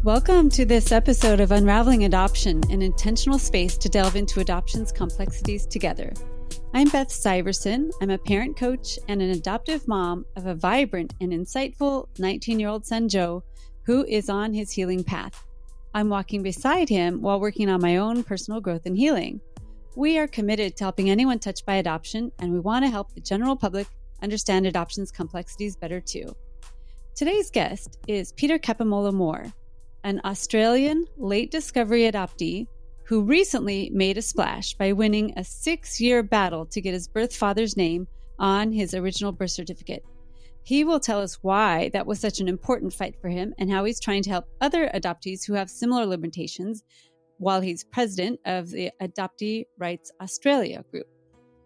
Welcome to this episode of Unraveling Adoption, an intentional space to delve into adoption's complexities together. I'm Beth Syverson. I'm a parent coach and an adoptive mom of a vibrant and insightful 19-year-old son, Joe, who is on his healing path. I'm walking beside him while working on my own personal growth and healing. We are committed to helping anyone touched by adoption, and we want to help the general public understand adoption's complexities better too. Today's guest is Peter Capomolla Moore, an Australian late discovery adoptee who recently made a splash by winning a 6-year battle to get his birth father's name on his original birth certificate. He will tell us why that was such an important fight for him and how he's trying to help other adoptees who have similar limitations while he's president of the Adoptee Rights Australia group.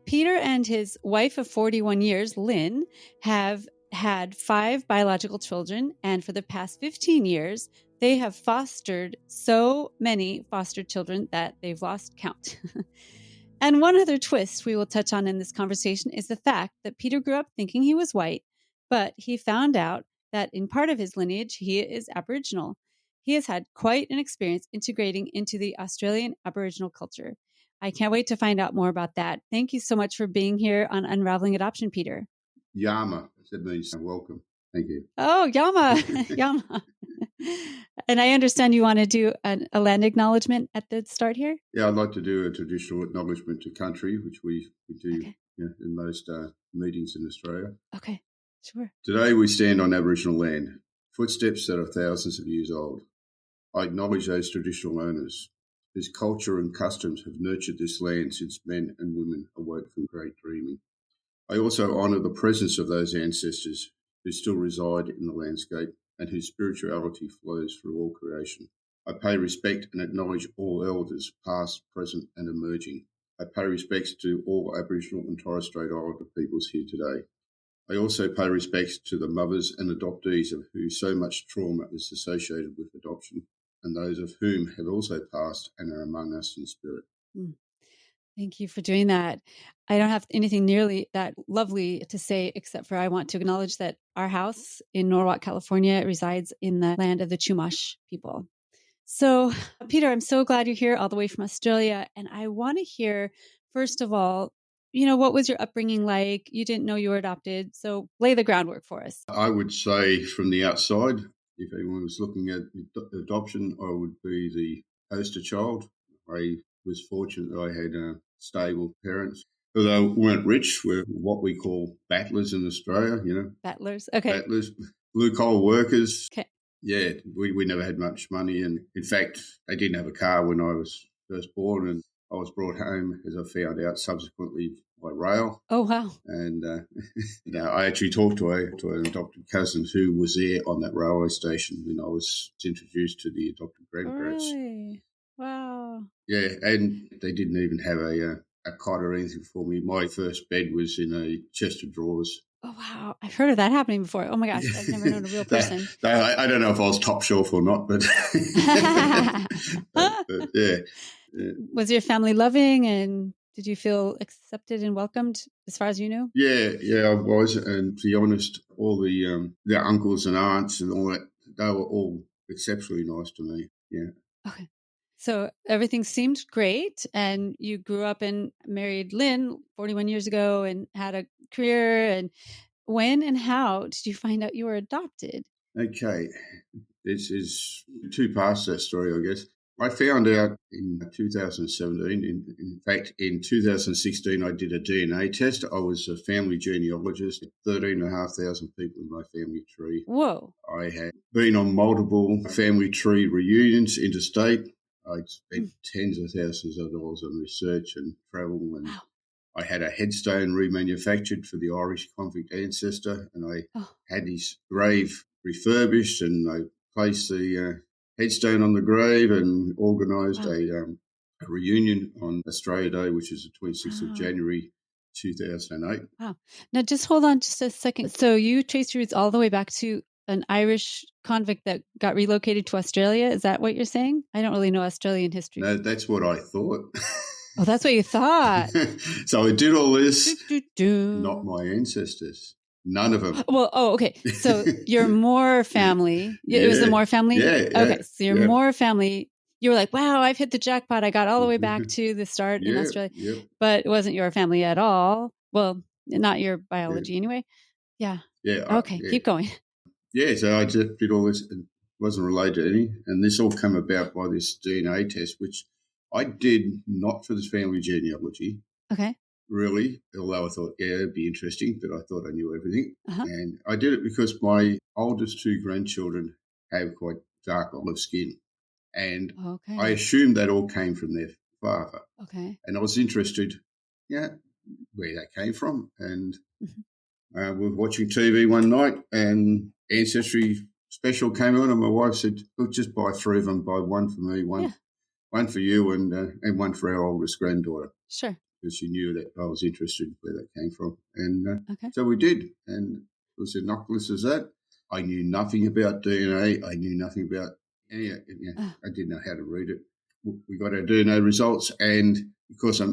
Peter and his wife of 41 years, Lynn, have had 5 biological children, and for the past 15 years, they have fostered so many foster children that they've lost count. And one other twist we will touch on in this conversation is the fact that Peter grew up thinking he was white, but he found out that in part of his lineage, he is Aboriginal. He has had quite an experience integrating into the Australian Aboriginal culture. I can't wait to find out more about that. Thank you so much for being here on Unraveling Adoption, Peter. Yama, that means welcome. Thank you. Oh, Yama, Yama. And I understand you want to do a land acknowledgement at the start here? Yeah, I'd like to do a traditional acknowledgement to country, which we do in most meetings in Australia. Okay, sure. Today we stand on Aboriginal land, footsteps that are thousands of years old. I acknowledge those traditional owners whose culture and customs have nurtured this land since men and women awoke from great dreaming. I also honour the presence of those ancestors who still reside in the landscape and whose spirituality flows through all creation. I pay respect and acknowledge all elders, past, present and emerging. I pay respects to all Aboriginal and Torres Strait Islander peoples here today. I also pay respects to the mothers and adoptees of whom so much trauma is associated with adoption, and those of whom have also passed and are among us in spirit. Thank you for doing that. I don't have anything nearly that lovely to say, except for I want to acknowledge that our house in Norwalk, California, resides in the land of the Chumash people. So, Peter, I'm so glad you're here all the way from Australia. And I want to hear, first of all, what was your upbringing like? You didn't know you were adopted. So lay the groundwork for us. I would say from the outside, if anyone was looking at adoption, I would be the poster child. I was fortunate that I had stable parents. Although we weren't rich, we're what we call battlers in Australia, Battlers, okay. Battlers, blue-collar workers. Okay. Yeah, we never had much money. And in fact, they didn't have a car when I was first born. And I was brought home, as I found out, subsequently by rail. Oh, wow. And I actually talked to an adopted cousin who was there on that railway station when I was introduced to the adopted grandparents. Really? Wow. Yeah, and they didn't even have a cot or anything for me. My first bed was in a chest of drawers. Oh, wow. I've heard of that happening before. Oh, my gosh. I've never known a real person. I don't know if I was top shelf or not, but, but yeah. Was your family loving, and did you feel accepted and welcomed as far as you knew? Yeah, I was. And to be honest, all the uncles and aunts and all that, they were all exceptionally nice to me. Yeah. Okay. So everything seemed great, and you grew up and married Lynn 41 years ago and had a career. And when and how did you find out you were adopted? Okay. This is 2 parts to that story, I guess. I found out in 2017. In fact, in 2016, I did a DNA test. I was a family genealogist, 13,500 people in my family tree. Whoa. I had been on multiple family tree reunions interstate. I spent tens of thousands of dollars on research and travel, and wow. I had a headstone remanufactured for the Irish convict ancestor, and I had his grave refurbished, and I placed the headstone on the grave and organised a reunion on Australia Day, which is the 26th of January 2008. Wow. Now, just hold on just a second. So you traced your roots all the way back to an Irish convict that got relocated to Australia. Is that what you're saying? I don't really know Australian history. No, that's what I thought. Oh, that's what you thought. So I did all this, not my ancestors. None of them. Well, okay. So your Moore family, it was the Moore family? Yeah. Okay. So your Moore family, you were like, wow, I've hit the jackpot. I got all the way back to the start in Australia. But it wasn't your family at all. Well, not your biology anyway. Yeah. Yeah. Okay. Keep going. Yeah. So I just did all this and wasn't related to any. And this all came about by this DNA test, which I did not for this family genealogy. Okay. Really, although I thought, it'd be interesting, but I thought I knew everything. And I did it because my oldest two grandchildren have quite dark olive skin. And I assumed that all came from their father. Okay. And I was interested, where that came from. And we were watching TV one night and Ancestry special came on and my wife said, look, just buy 3 of them, buy one for me, one for you and one for our oldest granddaughter. Sure. Because she knew that I was interested in where that came from. And so we did. And it was as innocuous as that. I knew nothing about DNA. I knew nothing about any. I didn't know how to read it. We got our DNA results, and because I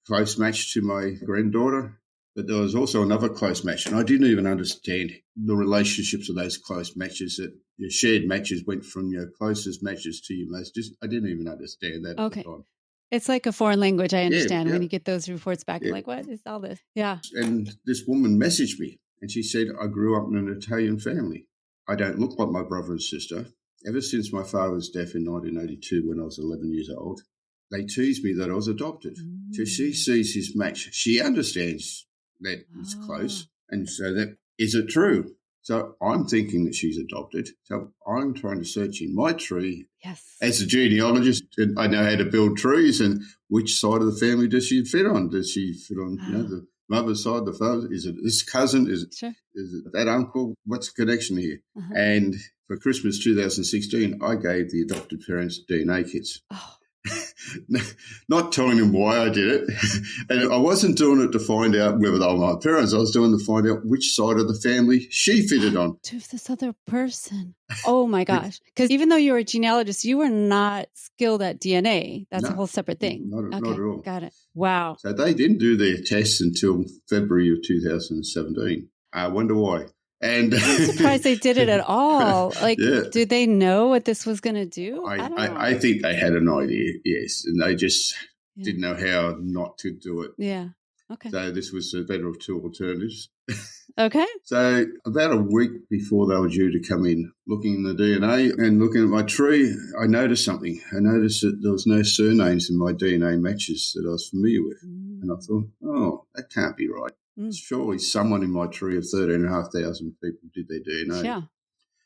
close matched to my granddaughter, but there was also another close match, and I didn't even understand the relationships of those close matches, that your shared matches went from your closest matches to your most distant. I didn't even understand that at the time. It's like a foreign language, I understand. When you get those reports back, you're like, what is all this? Yeah. And this woman messaged me and she said, I grew up in an Italian family. I don't look like my brother and sister. Ever since my father's death in 1982 when I was 11 years old, they teased me that I was adopted. So she sees his match. She understands that it's close. And so that, is it true? So I'm thinking that she's adopted. So I'm trying to search in my tree. Yes. As a genealogist, I know how to build trees and which side of the family does she fit on? Does she fit on the mother's side, the father? Is it this cousin? Is it that uncle? What's the connection here? And for Christmas 2016, I gave the adopted parents DNA kits. Oh. Not telling them why I did it. And I wasn't doing it to find out whether they were my parents. I was doing it to find out which side of the family she fitted on. To this other person. Oh, my gosh. Because even though you were a genealogist, you were not skilled at DNA. That's a whole separate thing. Not at all. Got it. Wow. So they didn't do their tests until February of 2017. I wonder why. And I'm surprised they did it at all. Like, did they know what this was going to do? I think they had an idea, yes, and they just didn't know how not to do it. Yeah. Okay. So this was the better of two alternatives. Okay. So about a week before they were due to come in, looking at the DNA and looking at my tree, I noticed something. I noticed that there was no surnames in my DNA matches that I was familiar with. And I thought, oh, that can't be right. Surely someone in my tree of 13,500 people did their DNA. Yeah.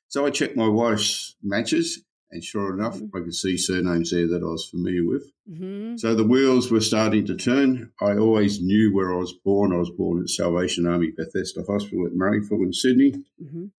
So I checked my wife's matches, and sure enough, I could see surnames there that I was familiar with. So the wheels were starting to turn. I always knew where I was born. I was born at Salvation Army Bethesda Hospital at Murrayfield in Sydney.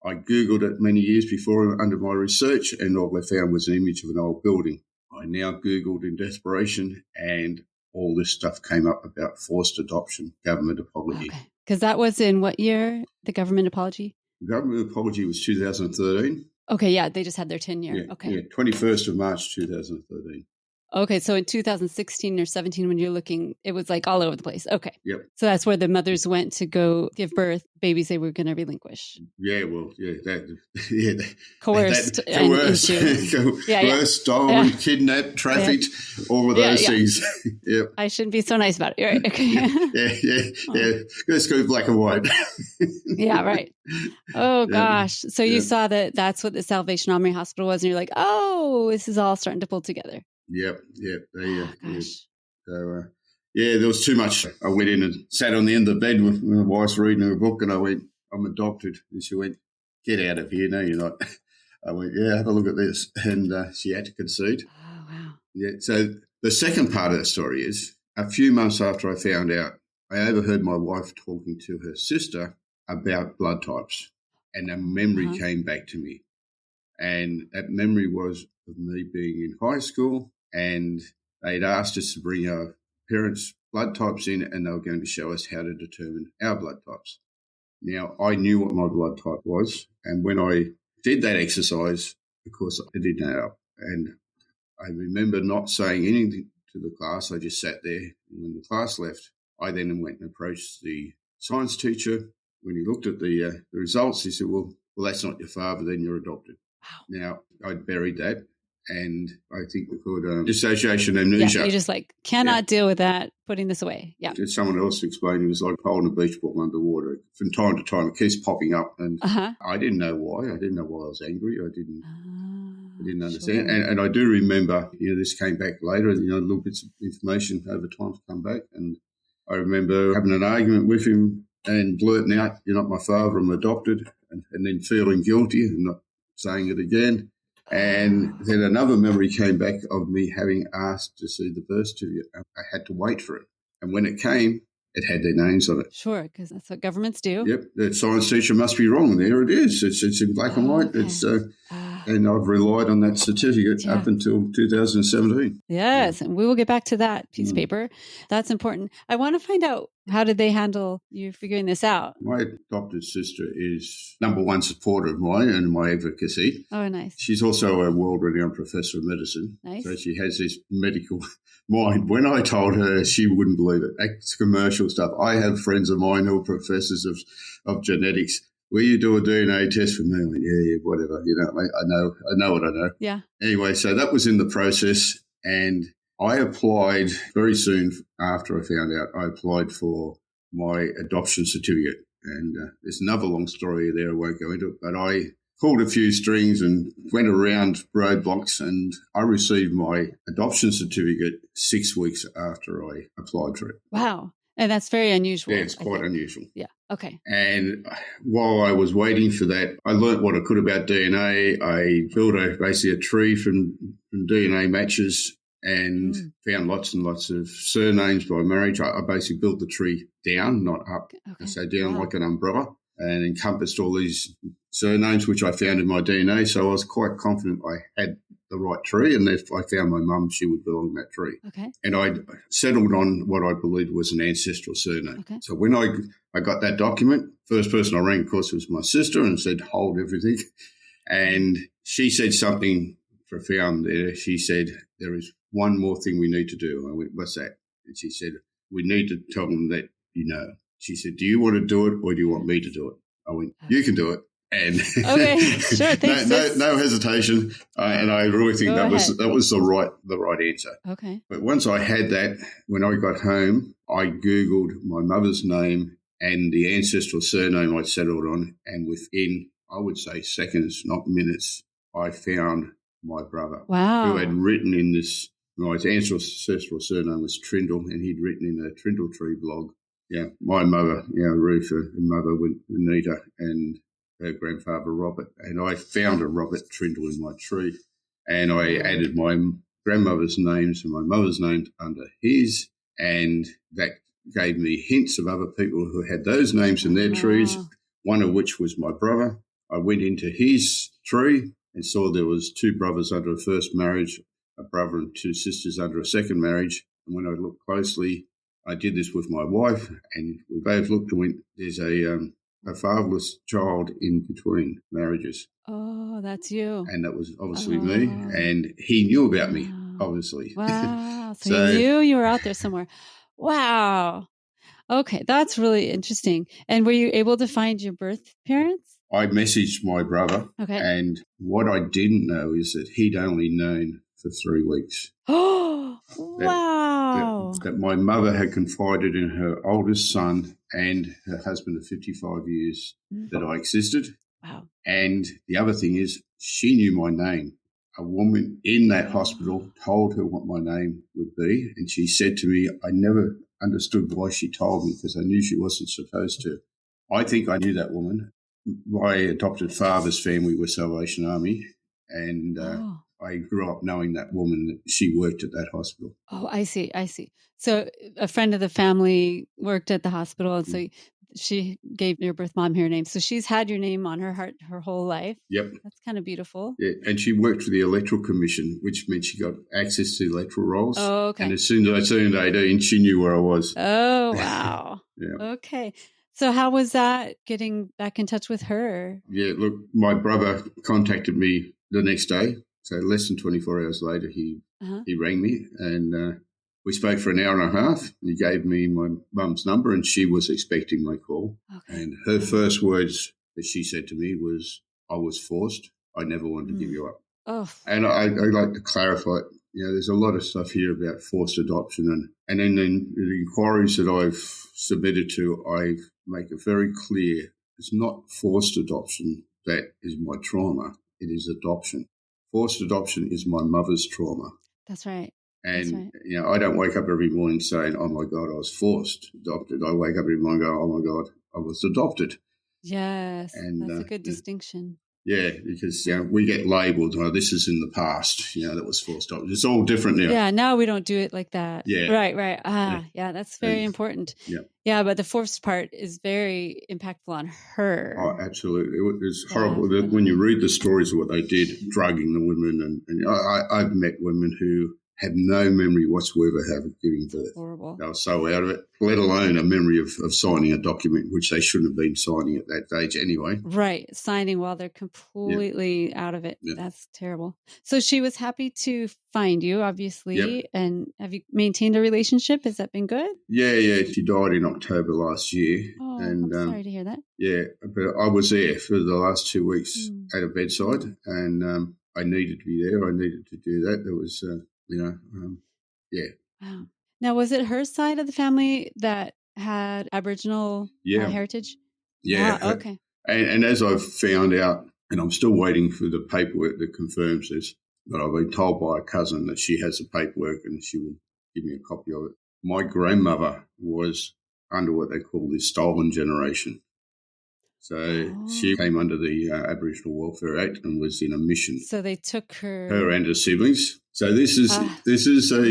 I Googled it many years before under my research, and all I found was an image of an old building. I now Googled in desperation, and all this stuff came up about forced adoption, government apology. Okay. Because that was in what year, the government apology? The government apology was 2013. Okay, yeah, they just had their 10-year. Yeah, 21st of March 2013. Okay, so in 2016 or 17 when you're looking, it was like all over the place. Okay. Yep. So that's where the mothers went to go give birth, babies they were going to relinquish. Yeah, well, Coerced. Coerced, stolen, kidnapped, trafficked, all of those things. Yep. I shouldn't be so nice about it. You're right. Okay. Yeah. Let's go black and white. Yeah, right. Oh, gosh. So you saw that that's what the Salvation Army Hospital was, and you're like, oh, this is all starting to pull together. Yep. Gosh. So, there was too much. I went in and sat on the end of the bed with my wife's reading a book, and I went, I'm adopted. And she went, get out of here. No, you're not. I went, have a look at this. And she had to concede. Oh, wow. Yeah. So the second part of the story is a few months after I found out, I overheard my wife talking to her sister about blood types, and a memory came back to me. And that memory was of me being in high school, and they'd asked us to bring our parents' blood types in, and they were going to show us how to determine our blood types. Now, I knew what my blood type was, and when I did that exercise, of course, I didn't know. And I remember not saying anything to the class. I just sat there, and when the class left, I then went and approached the science teacher, when he looked at the results, he said, well, that's not your father, then you're adopted. Wow. Now, I'd buried that, and I think we called dissociation amnesia. Yeah, you just cannot deal with that, putting this away. Yeah. Someone else explained it was like holding a beach ball underwater. From time to time, it keeps popping up, and I didn't know why. I didn't know why I was angry. I didn't understand. Sure. And I do remember, this came back later, little bits of information over time to come back. And I remember having an argument with him and blurting out, you're not my father, I'm adopted, and then feeling guilty and not saying it again. And then another memory came back of me having asked to see the birth certificate. I had to wait for it. And when it came, it had their names on it. Sure, because that's what governments do. Yep, the science teacher must be wrong. There it is. It's in black and white. Okay. And I've relied on that certificate up until 2017. Yes, and we will get back to that piece of paper. That's important. I want to find out, how did they handle you figuring this out? My adopted sister is number one supporter of mine and my advocacy. Oh, nice. She's also a world-renowned professor of medicine. Nice. So she has this medical mind. When I told her, she wouldn't believe it. It's commercial stuff. I have friends of mine who are professors of genetics. Will you do a DNA test for me? I went, yeah, whatever. I know what I know. Yeah. Anyway, so that was in the process, and I applied very soon after I found out. I applied for my adoption certificate, and there's another long story there. I won't go into it, but I pulled a few strings and went around roadblocks, and I received my adoption certificate 6 weeks after I applied for it. Wow. And that's very unusual. Yeah, it's quite unusual. Yeah. Okay. And while I was waiting for that, I learnt what I could about DNA. I built basically a tree from DNA matches and found lots and lots of surnames by marriage. I basically built the tree down, not up. Okay. So down like an umbrella, and encompassed all these surnames, which I found in my DNA. So I was quite confident I had the right tree, and if I found my mum, she would belong in that tree. Okay. And I settled on what I believed was an ancestral surname. Okay. So when I got that document, first person I rang, of course, was my sister, and said, hold everything. And she said something profound there. She said, there is one more thing we need to do. I went, what's that? And she said, we need to tell them that you know. She said, do you want to do it, or do you want me to do it? I went, you can do it. And okay, sure, thanks. no hesitation, and I really think that was the right answer. Okay. But once I had that, when I got home, I Googled my mother's name and the ancestral surname I'd settled on, and within, I would say, seconds, not minutes, I found my brother. Wow. Who had written in this. My ancestral surname was Trindle, and he'd written in a Trindle Tree blog. Yeah, my mother, Ruth, her mother, Anita, and her grandfather, Robert. And I found a Robert Trindle in my tree, and I added my grandmother's names and my mother's names under his, and that gave me hints of other people who had those names in their trees, one of which was my brother. I went into his tree and saw there was 2 brothers under a first marriage, a brother and 2 sisters under a second marriage. And when I looked closely, I did this with my wife, and we both looked and went, there's a fatherless child in between marriages. Oh, that's you. And that was obviously me. And he knew about me, obviously. Wow. So he knew you were out there somewhere. Wow. Okay, that's really interesting. And were you able to find your birth parents? I messaged my brother. Okay. And what I didn't know is that he'd only known for 3 weeks. Oh, wow. That my mother had confided in her oldest son and her husband of 55 years that I existed. Wow. And the other thing is, she knew my name. A woman in that hospital told her what my name would be, and she said to me, I never understood why she told me, because I knew she wasn't supposed to. I think I knew that woman. My adopted father's family were Salvation Army, and I grew up knowing that woman, that she worked at that hospital. Oh, I see. So a friend of the family worked at the hospital, and so she gave your birth mom her name. So she's had your name on her heart her whole life. Yep. That's kind of beautiful. Yeah, and she worked for the Electoral Commission, which meant she got access to electoral rolls. Oh, okay. And as soon as I turned 18, she knew where I was. Oh, wow. Yeah. Okay. So how was that, getting back in touch with her? Yeah, look, my brother contacted me the next day. So less than 24 hours later, he rang me, and We spoke for an hour and a half. He gave me my mum's number and she was expecting my call. Okay. And her first words that she said to me was, I was forced. I never wanted to give you up. Oh. And I like to clarify, there's a lot of stuff here about forced adoption. And in the inquiries that I've submitted to, I make it very clear it's not forced adoption that is my trauma. It is adoption. Forced adoption is my mother's trauma. That's right. And, I don't wake up every morning saying, oh, my God, I was forced adopted. I wake up every morning and go, oh, my God, I was adopted. Yes, and, that's a good distinction. Yeah, because we get labelled, this is in the past, that was forced adoption. It's all different now. Yeah, now we don't do it like that. Yeah. Right. Yeah, that's very important. Yeah. Yeah, but the forced part is very impactful on her. Oh, absolutely. It's horrible. When you read the stories of what they did, drugging the women, and I've met women who had no memory whatsoever of giving birth. Horrible. They were so out of it, let alone a memory of signing a document, which they shouldn't have been signing at that age anyway. Right. Signing while they're completely out of it. That's terrible. So she was happy to find you, obviously. Yep. And have you maintained a relationship? Has that been good? Yeah. She died in October last year. Oh, and, I'm sorry to hear that. Yeah, but I was there for the last 2 weeks at a bedside, and I needed to be there. I needed to do that. There was... Wow. Now, was it her side of the family that had Aboriginal heritage? Yeah. Ah, okay. And as I've found out, and I'm still waiting for the paperwork that confirms this, but I've been told by a cousin that she has the paperwork and she will give me a copy of it. My grandmother was under what they call the stolen generation. So she came under the Aboriginal Welfare Act and was in a mission. So they took her and her siblings. So this is a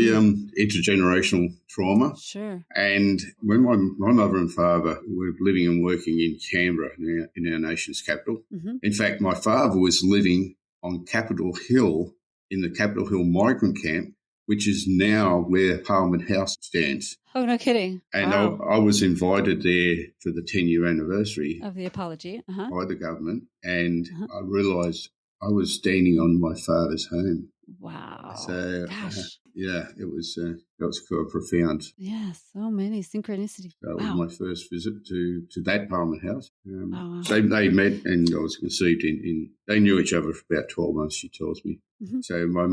intergenerational trauma. Sure. And when my mother and father were living and working in Canberra, in our nation's capital, in fact, my father was living on Capitol Hill in the Capitol Hill migrant camp, which is now where Parliament House stands. Oh, no kidding. And wow. I was invited there for the 10-year anniversary of the apology by the government, and I realised I was standing on my father's home. Wow. So, gosh. It was that was quite profound. Yeah, so many synchronicities. That was my first visit to that Parliament House. Wow. So they met, and I was conceived in. They knew each other for about 12 months, she tells me. So my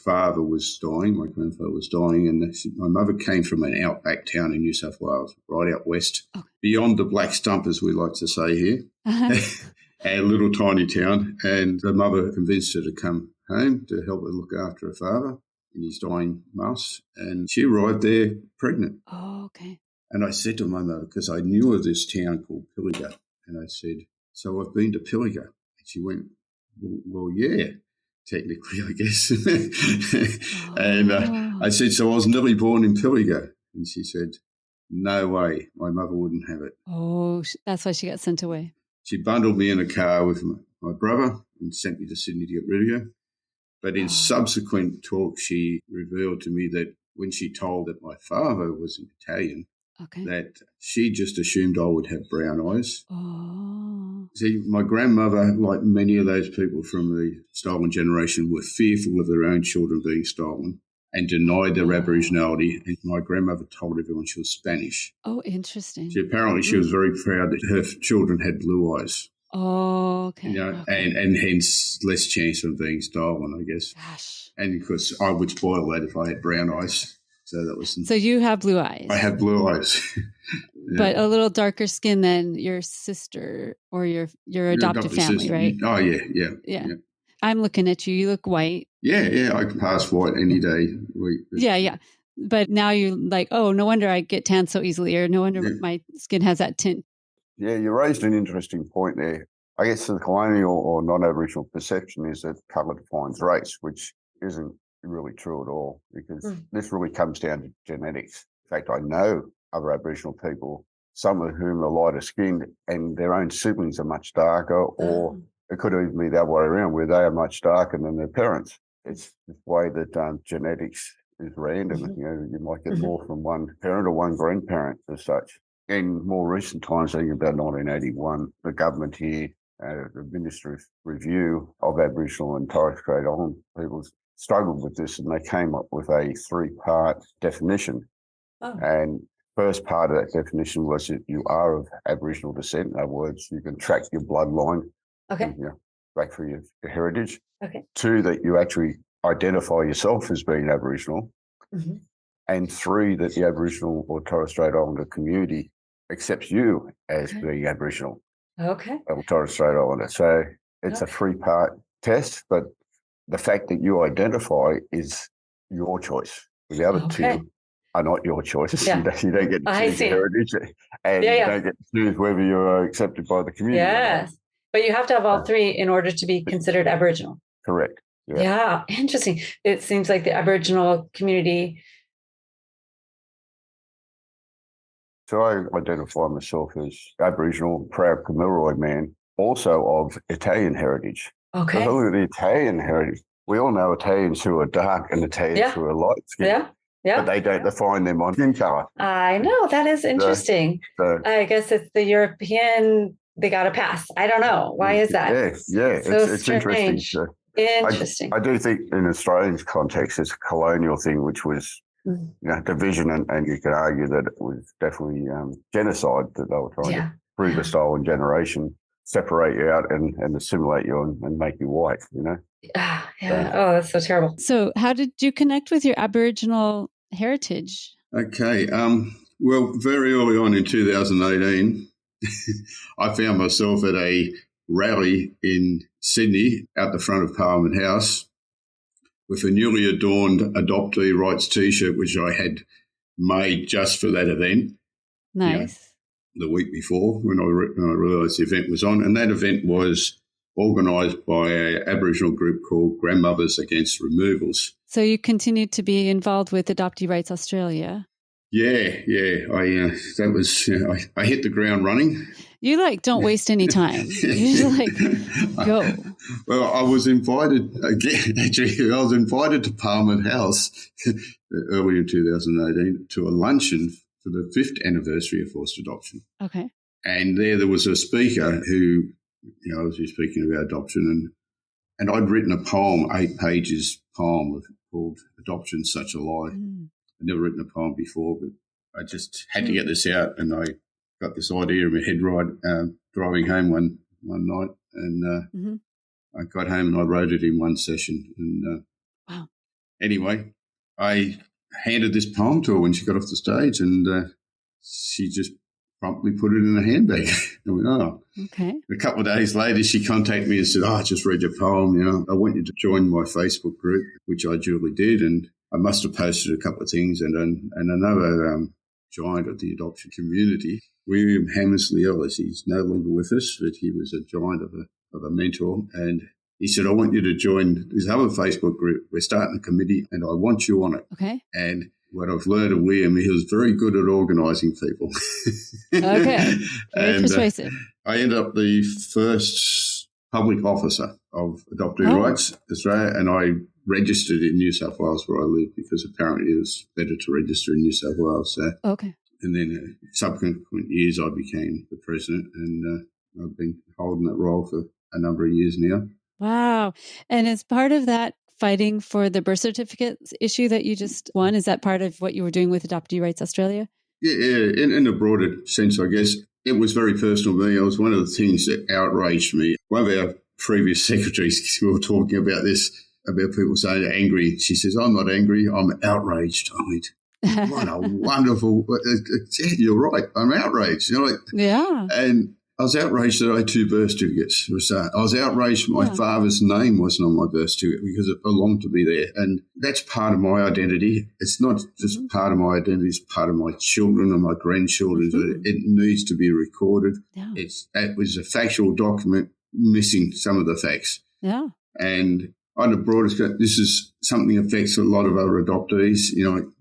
father was dying, my grandfather was dying, and my mother came from an outback town in New South Wales, right out west, beyond the black stump, as we like to say here, a little tiny town. And the mother convinced her to come home to help her look after her father in his dying months, and she arrived there pregnant. Oh, okay. And I said to my mother, because I knew of this town called Pilliga, and I said, so I've been to Pilliga. And she went, well, yeah, technically, I guess. And I said, so I was nearly born in Pilliga. And she said, no way, my mother wouldn't have it. Oh, that's why she got sent away. She bundled me in a car with my brother and sent me to Sydney to get rid of her. But in subsequent talk, she revealed to me that when she told that my father was Italian, that she just assumed I would have brown eyes. Oh. See, my grandmother, like many of those people from the stolen generation, were fearful of their own children being stolen and denied their Aboriginality. And my grandmother told everyone she was Spanish. Oh, interesting. Apparently she was very proud that her children had blue eyes. Oh, okay. And hence less chance of being stolen, I guess. Gosh. And because I would spoil that if I had brown eyes. So that was. So you have blue eyes. I have blue eyes. But a little darker skin than your sister or your adopted family, sister. Right? Oh, yeah. I'm looking at you. You look white. Yeah. I can pass white any day. Yeah. But now you're like, oh, no wonder I get tan so easily, or no wonder my skin has that tint. Yeah, you raised an interesting point there. I guess the colonial or non-Aboriginal perception is that colour defines race, which isn't really true at all, because this really comes down to genetics. In fact, I know other Aboriginal people, some of whom are lighter skinned and their own siblings are much darker, or it could even be the other way around, where they are much darker than their parents. It's the way that genetics is random. You might get more from one parent or one grandparent as such. In more recent times, I think about 1981, the government here, the Ministry of Review of Aboriginal and Torres Strait Island peoples, struggled with this and they came up with a 3-part definition. Oh. And first part of that definition was that you are of Aboriginal descent. In other words, you can track your bloodline Okay. back through your heritage. Okay. 2, that you actually identify yourself as being Aboriginal. Mm-hmm. And 3, that the Aboriginal or Torres Strait Islander community accepts you as being Aboriginal Okay. or Torres Strait Islander. So it's a 3-part test, but the fact that you identify is your choice. The other 2 are not your choice. Yeah. You don't get to choose your heritage, and you don't get to choose whether you're accepted by the community. Yes, but you have to have all 3 in order to be considered Aboriginal. Correct. Yeah, interesting. It seems like the Aboriginal community. So I identify myself as Aboriginal, proud Kamilaroi man, also of Italian heritage. Okay. So look at the Italian heritage. We all know Italians who are dark and Italians who are light skinned. Yeah. But they don't define them on skin color. I know. That is interesting. So I guess it's the European, they got a pass. I don't know. Why is that? Yeah. So it's interesting. So interesting. I do think in Australian context, it's a colonial thing, which was division, and you could argue that it was definitely genocide that they were trying to, through the stolen generation, separate you out and assimilate you and make you white, Oh, that's so terrible. So how did you connect with your Aboriginal heritage? Okay. Well, very early on in 2018, I found myself at a rally in Sydney out the front of Parliament House with a newly adorned Adoptee rights T-shirt, which I had made just for that event. Nice. The week before when I realised the event was on. And that event was organised by an Aboriginal group called Grandmothers Against Removals. So you continued to be involved with Adoptee Rights Australia? Yeah. I hit the ground running. You don't waste any time. You just go. Well, I was invited again. Actually, I was invited to Parliament House early in 2018 to a luncheon for the 5th anniversary of forced adoption. Okay. And there was a speaker who, was speaking about adoption, and I'd written a poem, 8 pages poem called "Adoption's Such a Lie." I'd never written a poem before, but I just had to get this out, and I got this idea in my head driving home one night, and I got home and I wrote it in one session. And wow. Anyway, I handed this poem to her when she got off the stage, and she just promptly put it in a handbag. I went, oh. Okay. A couple of days later, she contacted me and said, I just read your poem, I want you to join my Facebook group, which I duly did, and I must have posted a couple of things, and another giant of the adoption community, William Hammersley Ellis. He's no longer with us, but he was a giant of a mentor, and he said, I want you to join this other Facebook group. We're starting a committee, and I want you on it. Okay. And what I've learned of William, he was very good at organising people. Okay. Very persuasive. I ended up the first public officer of Adoptee Rights Australia, and I registered in New South Wales where I live, because apparently it was better to register in New South Wales. So, okay. And then in subsequent years, I became the president, and I've been holding that role for a number of years now. Wow. And as part of that fighting for the birth certificate issue that you just won, is that part of what you were doing with Adoptee Rights Australia? Yeah. In a broader sense, I guess. It was very personal to me. It was one of the things that outraged me. One of our previous secretaries, we were talking about this, about people saying they're angry. She says, I'm not angry, I'm outraged. I mean, what a wonderful, you're right, I'm outraged. Yeah. And I was outraged that I had 2 birth certificates. I was outraged my father's name wasn't on my birth certificate because it belonged to me there. And that's part of my identity. It's not just part of my identity, it's part of my children and my grandchildren. It needs to be recorded. Yeah. It was a factual document missing some of the facts. Yeah. And on a broader scale, this is something that affects a lot of other adoptees.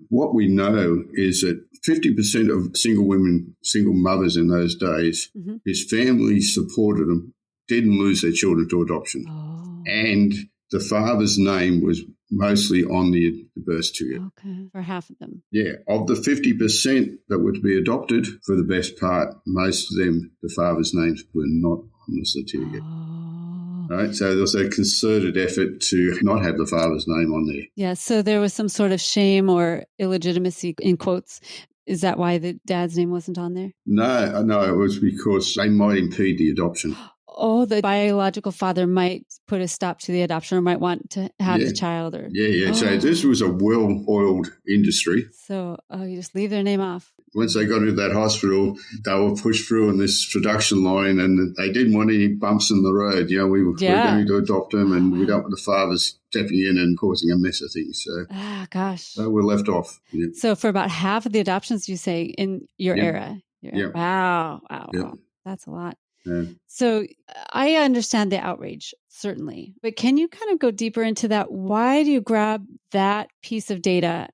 What we know is that 50% of single women, single mothers in those days, whose families supported them, didn't lose their children to adoption. Oh. And the father's name was mostly on the birth certificate. Okay, for half of them. Yeah, of the 50% that were to be adopted, for the best part, most of them, the father's names were not on the certificate. Oh. Right? So there was a concerted effort to not have the father's name on there. Yeah. So there was some sort of shame or illegitimacy, in quotes. Is that why the dad's name wasn't on there? No, it was because they might impede the adoption. Oh, the biological father might put a stop to the adoption or might want to have the child. Yeah. So this was a well-oiled industry. So you just leave their name off. Once they got into that hospital, they were pushed through on this production line and they didn't want any bumps in the road. We were going to adopt them and we don't want the fathers stepping in and causing a mess of things. So, gosh. So we're left off. Yep. So for about half of the adoptions, you say, in your era. Yep. Wow. Yep. That's a lot. Yeah. So I understand the outrage, certainly. But can you kind of go deeper into that? Why do you grab that piece of data?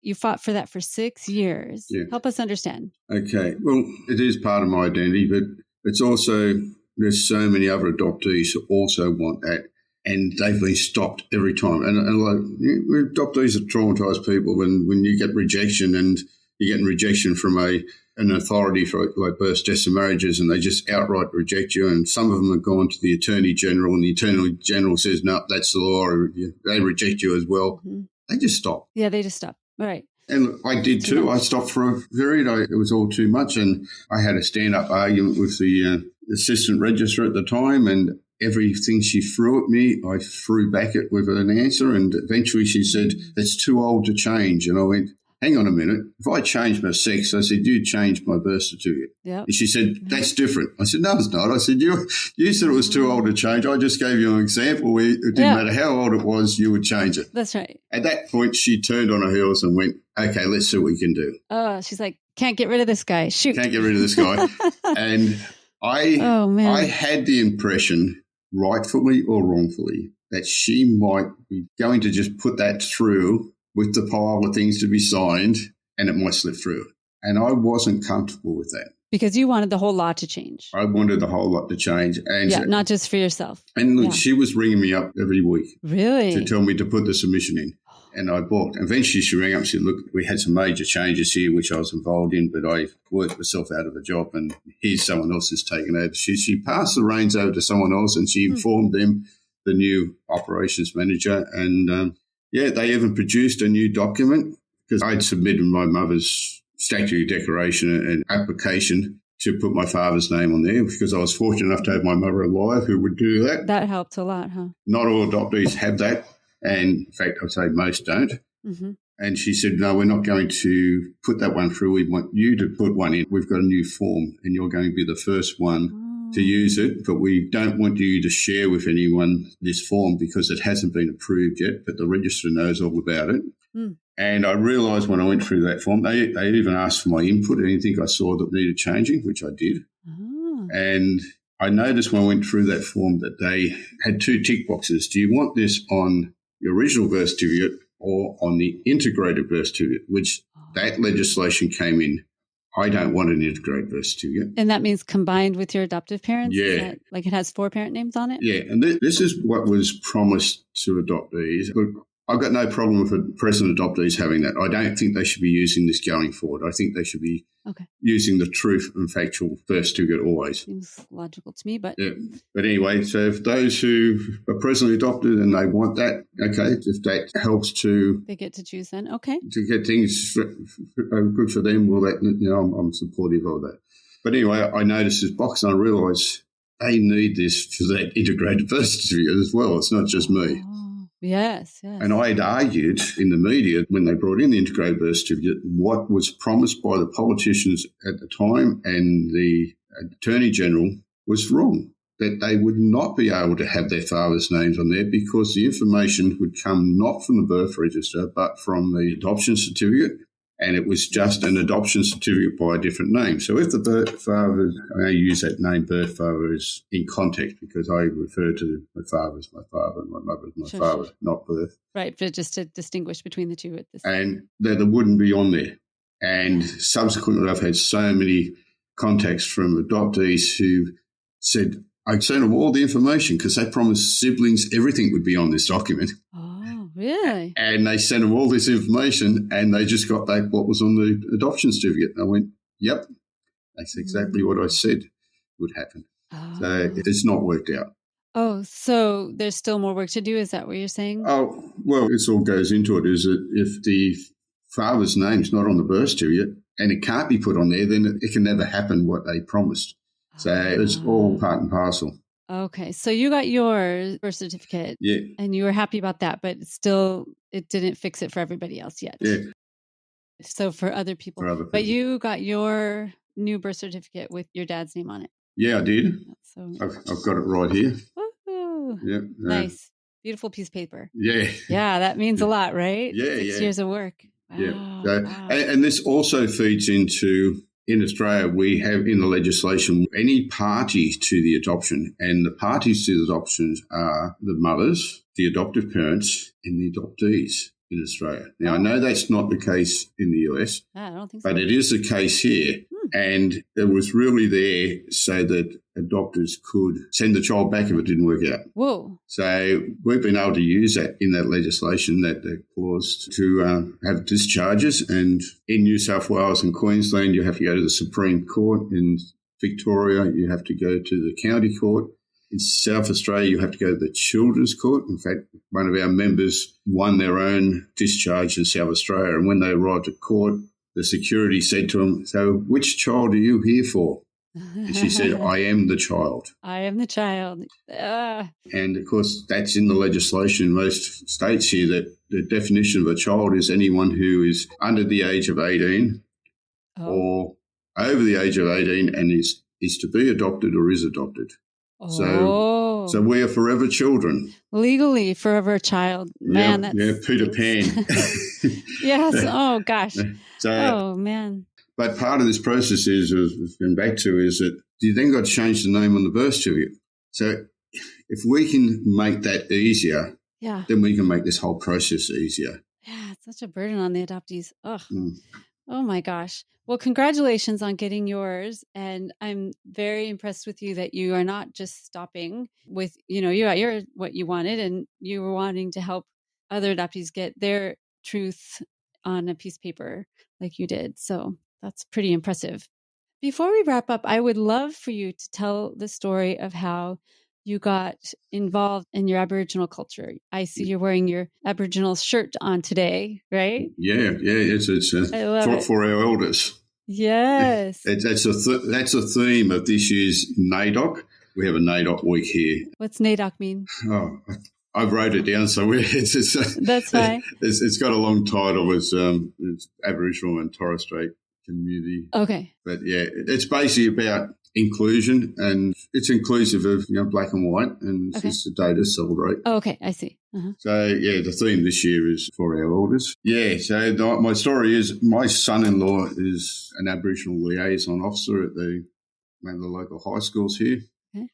You fought for that for 6 years. Yeah. Help us understand. Okay. Well, it is part of my identity, but it's also, there's so many other adoptees who also want that, and they've been stopped every time. And like, adoptees are traumatized people when you get rejection, and you're getting rejection from an authority for like births, deaths and marriages, and they just outright reject you. And some of them have gone to the Attorney General, and the Attorney General says, no, that's the law. They reject you as well. Mm-hmm. They just stop. Yeah, they just stop. All right. And I did too. I stopped for a period. It was all too much. And I had a stand-up argument with the assistant registrar at the time, and everything she threw at me, I threw back it with an answer. And eventually she said, that's too old to change. And I went, hang on a minute. If I change my sex, I said, you changed my birth certificate. Yep. And she said, that's different. I said, no, it's not. I said, you said it was too old to change. I just gave you an example where it didn't matter how old it was, you would change it. That's right. At that point, she turned on her heels and went, okay, let's see what we can do. Oh, she's like, can't get rid of this guy. Shoot. Can't get rid of this guy. And I had the impression, rightfully or wrongfully, that she might be going to just put that through with the pile of things to be signed, and it might slip through. And I wasn't comfortable with that. Because you wanted the whole law to change. I wanted the whole lot to change. And not just for yourself. And look, she was ringing me up every week. Really? To tell me to put the submission in. And I balked. Eventually she rang up and said, look, we had some major changes here, which I was involved in, but I worked myself out of a job, and here's someone else who's taken over. She passed the reins over to someone else, and she informed them, the new operations manager, and they even produced a new document, because I'd submitted my mother's statutory declaration and application to put my father's name on there, because I was fortunate enough to have my mother alive who would do that. That helped a lot, huh? Not all adoptees have that, and in fact, I'd say most don't. Mm-hmm. And she said, no, we're not going to put that one through. We want you to put one in. We've got a new form, and you're going to be the first one to use it, but we don't want you to share with anyone this form because it hasn't been approved yet, but the registrar knows all about it. Mm. And I realised when I went through that form, they even asked for my input, anything I saw that needed changing, which I did. Oh. And I noticed when I went through that form that they had two tick boxes. Do you want this on your original birth certificate or on the integrated birth certificate, which that legislation came in. I don't want an integrated birth certificate. And that means combined with your adoptive parents? Yeah. Like it has 4 parent names on it? Yeah. And this is what was promised to adoptees. Look, I've got no problem with present adoptees having that. I don't think they should be using this going forward. I think they should be using the truth and factual birth certificate always. Seems logical to me, but... Yeah. But anyway, so if those who are presently adopted and they want that, okay, if that helps to... They get to choose then, okay. To get things good for them, well, that, I'm supportive of that. But anyway, I noticed this box and I realised they need this for that integrated birth certificate as well. It's not just me. Yes. And I had argued in the media when they brought in the integrated birth certificate, what was promised by the politicians at the time and the Attorney General was wrong, that they would not be able to have their father's names on there because the information would come not from the birth register but from the adoption certificate, and it was just an adoption certificate by a different name. So if the birth father, I use that name birth father is in context because I refer to my father as my father and my mother as my father, not birth. Right, but just to distinguish between the two. And they wouldn't be on there. And subsequently I've had so many contacts from adoptees who said, I sent them all the information because they promised siblings everything would be on this document. Really? And they sent them all this information and they just got back what was on the adoption certificate. And I went, yep, that's exactly what I said would happen. So it's not worked out. Oh, so there's still more work to do. Is that what you're saying? Oh, well, it all goes into it is that if the father's name's not on the birth certificate and it can't be put on there, then it can never happen what they promised. So it's all part and parcel. Okay. So you got your birth certificate. Yeah. And you were happy about that, but still it didn't fix it for everybody else yet. Yeah. So for other people. For other people. But you got your new birth certificate with your dad's name on it. Yeah, I did. So I've got it right here. Woo-hoo. Yeah. Nice. Beautiful piece of paper. Yeah. Yeah, that means a lot, right? Yeah, 6 years of work. Wow. Yeah. So, wow. and this also feeds into, in Australia, we have in the legislation any party to the adoption, and the parties to the adoptions are the mothers, the adoptive parents, and the adoptees in Australia. Now, I know that's not the case in the US, I don't think so. but it is the case here. And it was really there so that adopters could send the child back if it didn't work out. Whoa. So we've been able to use that in that legislation, that clause, to have discharges. And in New South Wales and Queensland, you have to go to the Supreme Court. In Victoria, you have to go to the county court. In South Australia, you have to go to the Children's Court. In fact, one of our members won their own discharge in South Australia. And when they arrived at court, the security said to him, "So which child are you here for?" And she said, "I am the child." I am the child. And, of course, that's in the legislation in most states here, that the definition of a child is anyone who is under the age of 18 or over the age of 18 and is to be adopted or is adopted. So we are forever children. Legally forever a child. Man, that's Peter Pan. Yes. Oh, gosh. So, man. But part of this process is, we've been back to, is that you then got to change the name on the birth certificate. So if we can make that easier, then we can make this whole process easier. Yeah, it's such a burden on the adoptees. Oh my gosh. Well, congratulations on getting yours. And I'm very impressed with you that you are not just stopping with, you got your what you wanted, and you were wanting to help other adoptees get their truth on a piece of paper like you did. So that's pretty impressive. Before we wrap up, I would love for you to tell the story of how you got involved in your Aboriginal culture. I see you're wearing your Aboriginal shirt on today, right? Yeah. It's for our elders. Yes. That's a theme of this year's NAIDOC. We have a NAIDOC week here. What's NAIDOC mean? Oh, I wrote it down, so that's fine. It's got a long title. It's Aboriginal and Torres Strait community. Okay. But yeah, it's basically about inclusion, and it's inclusive of black and white, and it's a day to celebrate. Oh, okay, I see. So yeah, the theme this year is for our elders. Yeah, so my story is, my son-in-law is an Aboriginal liaison officer at one of the local high schools here,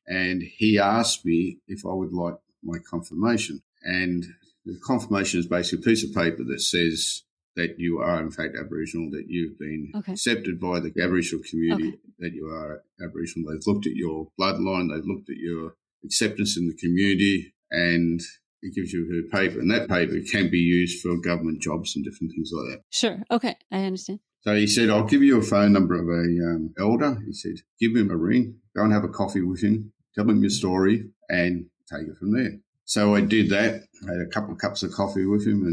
and he asked me if I would like my confirmation. And the confirmation is basically a piece of paper that says that you are, in fact, Aboriginal, that you've been accepted by the Aboriginal community, that you are Aboriginal. They've looked at your bloodline, they've looked at your acceptance in the community, and it gives you a paper. And that paper can be used for government jobs and different things like that. Sure. Okay. I understand. So he said, "I'll give you a phone number of a elder." He said, "Give him a ring, go and have a coffee with him, tell him your story, and take it from there." So I did that. I had a couple of cups of coffee with him,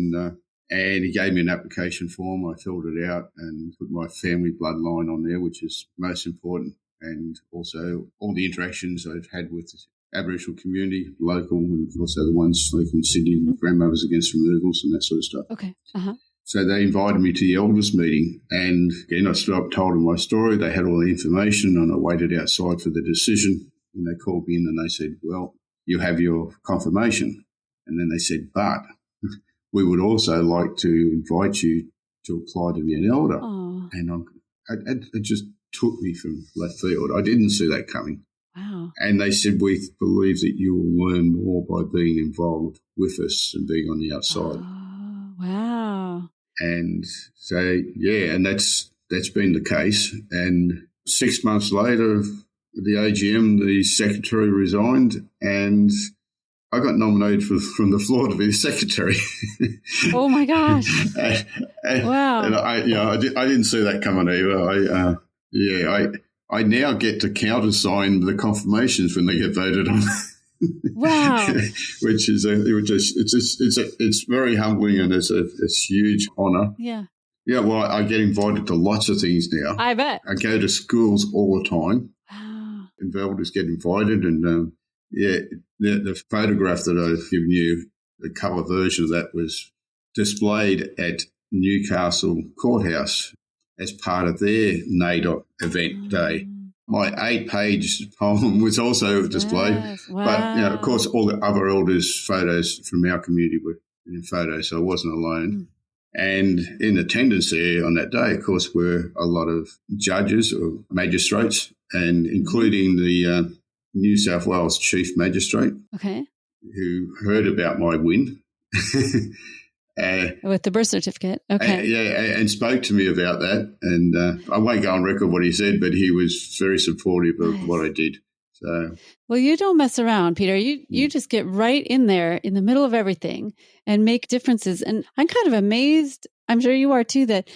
and he gave me an application form. I filled it out and put my family bloodline on there, which is most important, and also all the interactions I've had with the Aboriginal community, local, and also the ones like in Sydney, grandmothers against removals and that sort of stuff. Okay. So they invited me to the elders meeting, and again, I told them my story. They had all the information, and I waited outside for the decision, and they called me in and they said, "Well, you have your confirmation." And then they said, "But we would also like to invite you to apply to be an elder." Aww. And it just took me from left field. I didn't see that coming. Wow. And they said, "We believe that you will learn more by being involved with us and being on the outside." Oh, wow. And so, yeah, and that's been the case. And 6 months later, at the AGM, the secretary resigned, and I got nominated from the floor to be the secretary. Oh my gosh! Wow! And I didn't see that coming either. I now get to countersign the confirmations when they get voted on. Wow. Which is it's very humbling, and it's a huge honour. Yeah. Yeah, well, I get invited to lots of things now. I bet. I go to schools all the time. Wow. And elders get invited, and the photograph that I've given you, the colour version of that, was displayed at Newcastle Courthouse as part of their NAIDOC event day. My 8-page poem was also displayed, Wow. but of course, all the other elders' photos from our community were in photos, so I wasn't alone. And in attendance there on that day, of course, were a lot of judges or magistrates, and including the New South Wales Chief Magistrate, who heard about my win. With the birth certificate. Okay. And spoke to me about that. And I won't go on record what he said, but he was very supportive of what I did. So, well, you don't mess around, Peter. You just get right in there in the middle of everything and make differences. And I'm kind of amazed, I'm sure you are too, that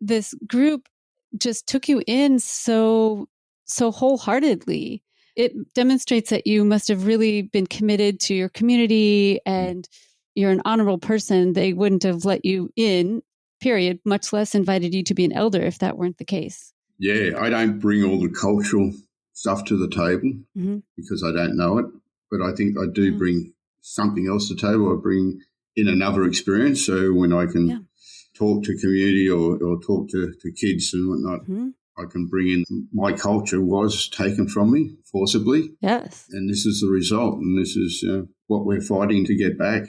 this group just took you in so wholeheartedly. It demonstrates that you must have really been committed to your community, and you're an honorable person. They wouldn't have let you in, period, much less invited you to be an elder if that weren't the case. Yeah, I don't bring all the cultural stuff to the table because I don't know it, but I think I do bring something else to the table. I bring in another experience, so when I can talk to community or talk to kids and whatnot, I can bring in my culture was taken from me forcibly. Yes. And this is the result, and this is what we're fighting to get back,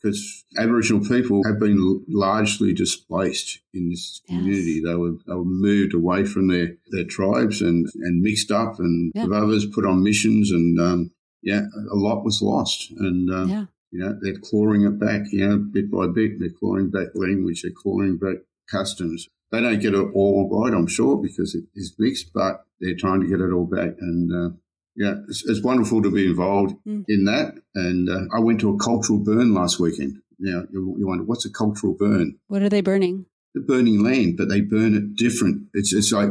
because Aboriginal people have been largely displaced in this community. They were moved away from their tribes and mixed up, and with others put on missions, and a lot was lost. And they're clawing it back, bit by bit. They're clawing back language, they're clawing back customs. They don't get it all right, I'm sure, because it is mixed, but they're trying to get it all back. And it's wonderful to be involved in that. And I went to a cultural burn last weekend. Now, you wonder, what's a cultural burn? What are they burning? They're burning land, but they burn it different. It's like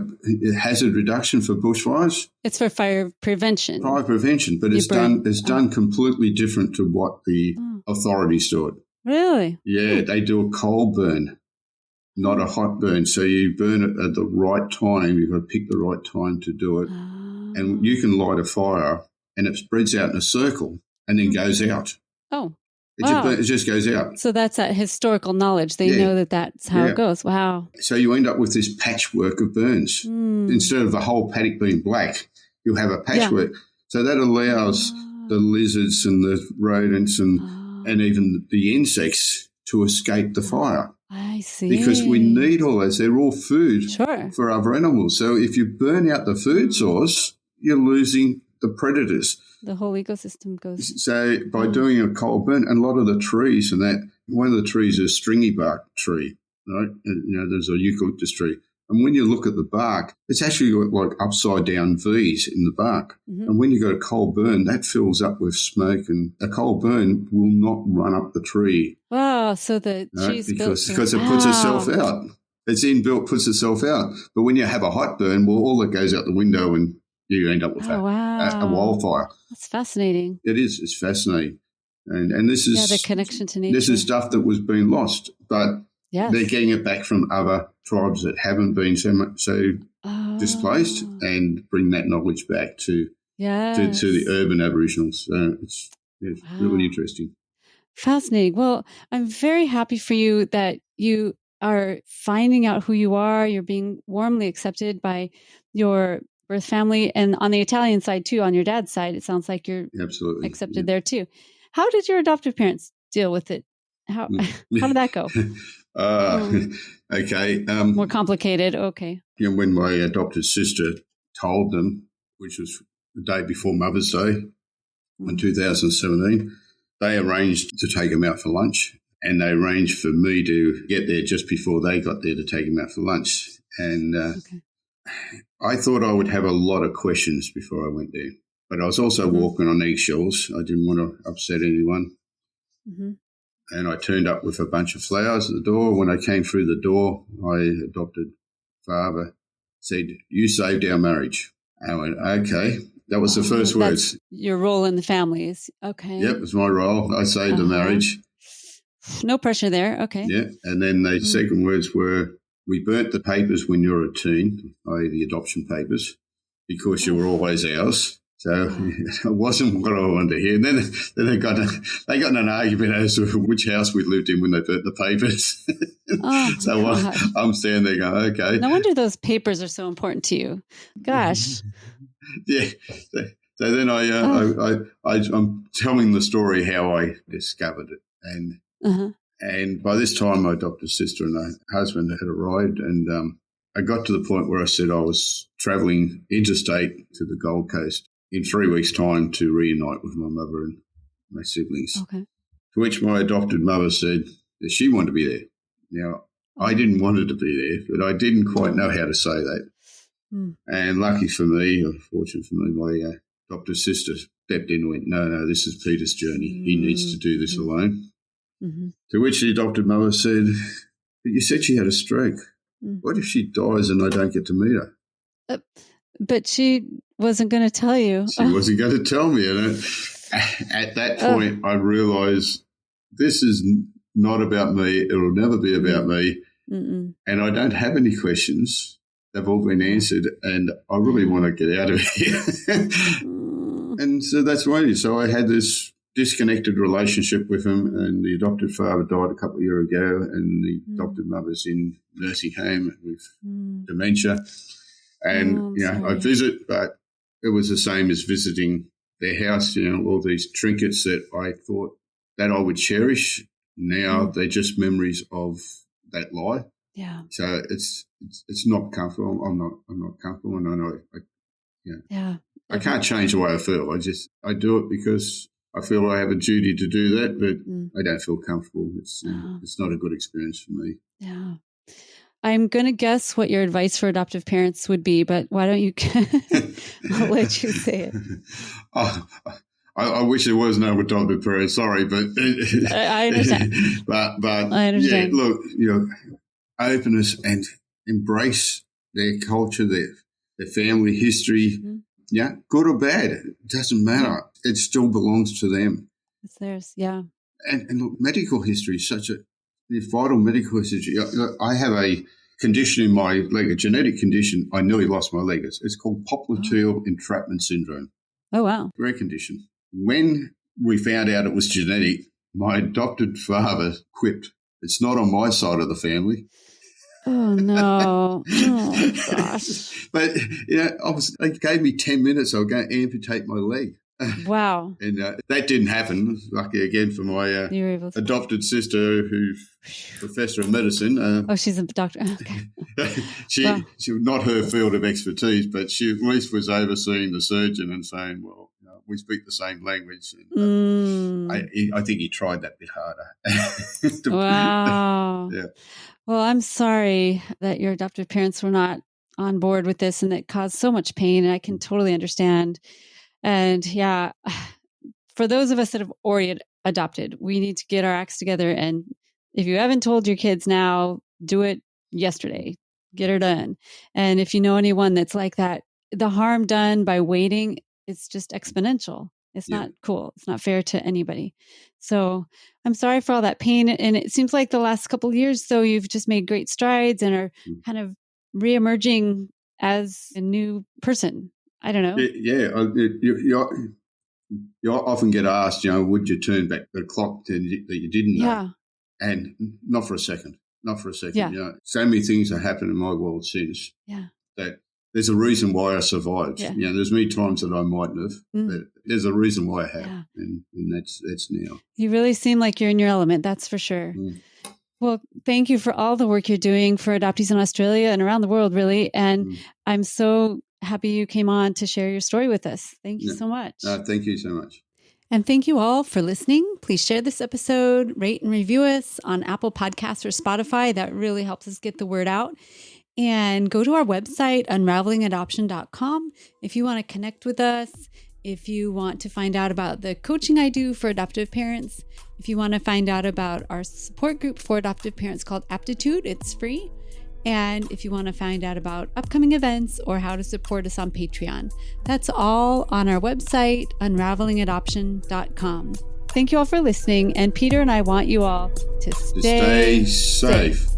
hazard reduction for bushfires. It's for fire prevention. Fire prevention, but it's done completely different to what the authorities do it. Really? Yeah, they do a coal burn, not a hot burn. So you burn it at the right time. You've got to pick the right time to do it. And you can light a fire and it spreads out in a circle and then goes out. Oh, it just goes out. So that's that historical knowledge. They know that that's how it goes. Wow. So you end up with this patchwork of burns. Instead of the whole paddock being black, you'll have a patchwork. So that allows the lizards and the rodents and even the insects to escape the fire. I see. Because we need all those. They're all food for other animals. So if you burn out the food source, you're losing the predators. The whole ecosystem goes. So by doing a coal burn, and a lot of the trees and that, one of the trees is a stringy bark tree, right? And, there's a eucalyptus tree. And when you look at the bark, it's actually like upside down V's in the bark. And when you got a coal burn, that fills up with smoke, and a coal burn will not run up the tree. Wow. So the tree's because it puts itself out. It's inbuilt, puts itself out. But when you have a hot burn, well, all that goes out the window and you end up with a wildfire. That's fascinating. It is. It's fascinating. And this is the connection to nature. This is stuff that was being lost, but they're getting it back from other tribes that haven't been so displaced, and bring that knowledge back to the urban Aboriginals. So it's really interesting. Fascinating. Well, I'm very happy for you that you are finding out who you are. You're being warmly accepted by your birth family, and on the Italian side too, on your dad's side, it sounds like you're absolutely accepted there too. How did your adoptive parents deal with it? How did that go? Okay. More complicated. Okay. When my adopted sister told them, which was the day before Mother's Day in 2017, they arranged to take him out for lunch, and they arranged for me to get there just before they got there to take him out for lunch. And I thought I would have a lot of questions before I went there, but I was also walking on eggshells. I didn't want to upset anyone. And I turned up with a bunch of flowers at the door. When I came through the door, my adopted father said, "You saved our marriage." I went, "Okay." That was the first words. Your role in the family is okay. Yep, it was my role. I saved the marriage. No pressure there. Okay. Yeah, and then the second words were, we burnt the papers when you were a teen, i.e. the adoption papers, because you were always ours. So it wasn't what I wanted to hear. And then they got in an argument as to which house we lived in when they burnt the papers. So I'm standing there going, okay. No wonder those papers are so important to you. Gosh. Yeah. So then I'm telling the story how I discovered it. And by this time, my adopted sister and her husband had arrived, and I got to the point where I said I was travelling interstate to the Gold Coast in 3 weeks' time to reunite with my mother and my siblings. Okay. To which my adopted mother said that she wanted to be there. Now, I didn't want her to be there, but I didn't quite know how to say that. And lucky for me, or fortunate for me, my adopted sister stepped in and went, no, this is Peter's journey. He needs to do this alone. To which the adopted mother said, but you said she had a stroke. What if she dies and I don't get to meet her? But she wasn't going to tell you. She wasn't going to tell me. And at that point, I realised this is not about me. It will never be about me. And I don't have any questions. They've all been answered, and I really want to get out of here. And so that's why. So I had this disconnected relationship with him, and the adopted father died a couple of years ago, and the adopted mother's in nursing home with dementia. And, I visit, but it was the same as visiting their house, all these trinkets that I thought that I would cherish. Now they're just memories of that lie. Yeah. So it's not comfortable. I'm not comfortable, and I know I can't change the way I feel. I do it because I feel I have a duty to do that, but I don't feel comfortable. It's not a good experience for me. Yeah. I'm going to guess what your advice for adoptive parents would be, but why don't you, I'll let you say it. I wish there was no adoptive parents, sorry, but I understand. but I understand. Yeah, look, openness and embrace their culture, their family history. Yeah, good or bad, it doesn't matter. It still belongs to them. It's theirs, yeah. And look, medical history is such a vital medical history. I have a condition in my leg, a genetic condition. I nearly lost my leg. It's called popliteal entrapment syndrome. Oh, wow. Rare condition. When we found out it was genetic, my adopted father quipped, it's not on my side of the family. Oh, no. Oh, gosh. But, they gave me 10 minutes. I was going to amputate my leg. Wow. And that didn't happen. Lucky again for my adopted sister, who's professor of medicine. She's a doctor. Okay. She not her field of expertise, but she at least was overseeing the surgeon and saying, well, we speak the same language. And I think he tried that bit harder. Wow. Yeah. Well, I'm sorry that your adoptive parents were not on board with this and that caused so much pain. And I can totally understand. And for those of us that have already adopted, we need to get our acts together. And if you haven't told your kids now, do it yesterday. Get her done. And if you know anyone that's like that, the harm done by waiting, it's just exponential. It's not cool. It's not fair to anybody. So I'm sorry for all that pain. And it seems like the last couple of years, though, you've just made great strides and are kind of reemerging as a new person. I don't know. You often get asked, would you turn back the clock that you didn't know? Yeah. And not for a second. Yeah. So many things have happened in my world since. Yeah. That there's a reason why I survived. Yeah. There's many times that I mightn't have, but there's a reason why I have. Yeah. And that's now. You really seem like you're in your element, that's for sure. Well, thank you for all the work you're doing for adoptees in Australia and around the world, really. And I'm so happy you came on to share your story with us. Thank you so much. Thank you so much. And thank you all for listening. Please share this episode, rate and review us on Apple Podcasts or Spotify. That really helps us get the word out. And go to our website, unravelingadoption.com, if you want to connect with us, if you want to find out about the coaching I do for adoptive parents, if you want to find out about our support group for adoptive parents called Aptitude, it's free. and if you want to find out about upcoming events or how to support us on Patreon. That's all on our website, unravelingadoption.com. Thank you all for listening, and Peter and I want you all to stay safe.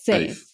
safe.